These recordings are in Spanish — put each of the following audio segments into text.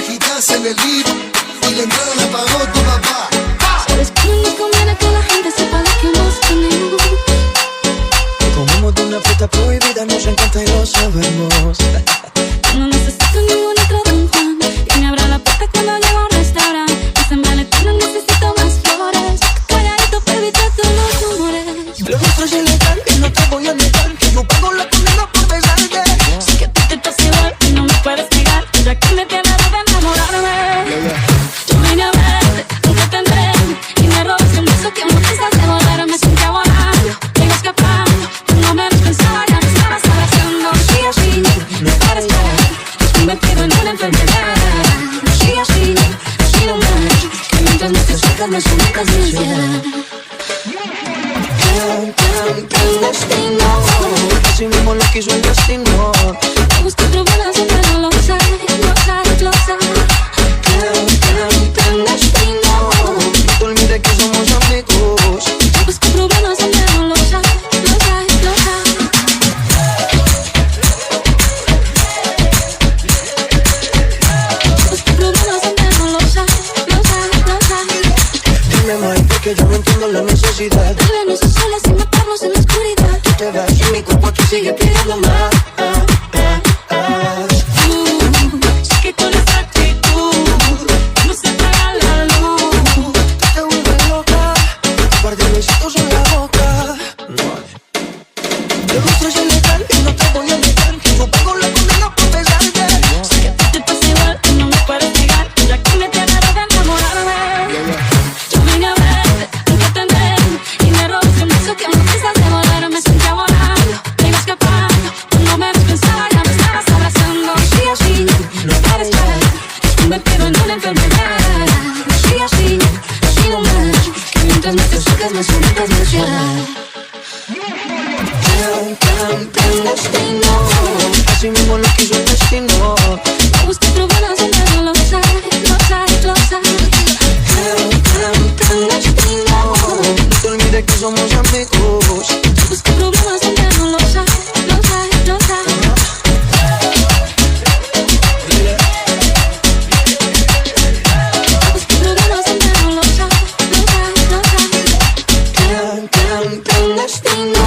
quitarse en el libro y la entrada la pagó tu papá. Sabes que no nos conviene que la gente sepa lo que hemos tenido. Comemos de una fruta prohibida, nos encanta y lo sabemos. No necesito ningún otro Don Juan que me abra la puerta cuando llego al restaurante. Y en Valentino necesito más flores. Calladito para evitar todos los rumores. Lo nuestro es ilegal y no te voy a negar que yo pago la condena por besarte. Sé que a ti te estás igual y no me puedes negar, ya que me tienes de enamorarme. Yo vine a verte, nunca tendré y me robas el beso que me pisas de volar. Me sentía volando, llego escapando. Tú no me ves pensaba, ya me estabas abrazando. Sí, así, no pares por ahí. Estoy metido en una enfermedad. Sí, así nomás, que mientras me te sueltas me sueltas mi ansiedad. El destino, así mismo lo quiso el destino. Me busco otro balance, pero lo sabes, lo sabes, lo sabes. El destino, no te olvides que somos amigos. Me busco problemas, pero lo sabes, lo sabes, lo sabes. Me busco problemas, pero lo sabes, lo sabes, lo sabes. Dime más, porque yo no entiendo la necesidad. Déjanos a solas sin matarnos en la oscuridad. Tú te vas y mi cuerpo aquí sigue pidiendo más. Sé que con esa actitud no se apaga la luz. Te vuelves loca, un par de besitos en la boca. Lo nuestro es ilegal y no te voy a negar que yo pago la condena por besarte. Sé que a ti te pasa igual y no me puedes negar, ya que me tienes de enamorarme. Yo vine a verte, nunca tendré y me robas el beso que me pisas de volar. Me sentía volando, llego escapando. Tú no me ves pensaba, ya me estabas abrazando. Sí, así, no pares por ahí. Estoy metido en una enfermedad. Sí, así nomás, que mientras me te acercas me sueltas mi ansiedad. El destino, así mismo lo quiso el destino. Me busco otro balance, pero lo sabes, lo sabes, lo sabes. El destino, no te olvides que somos amigos. Me busco problemas, pero lo sabes, lo sabes, lo sabes. Me busco problemas, pero lo sabes, lo sabes, lo sabes. El destino,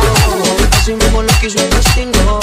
así mismo lo quiso el destino.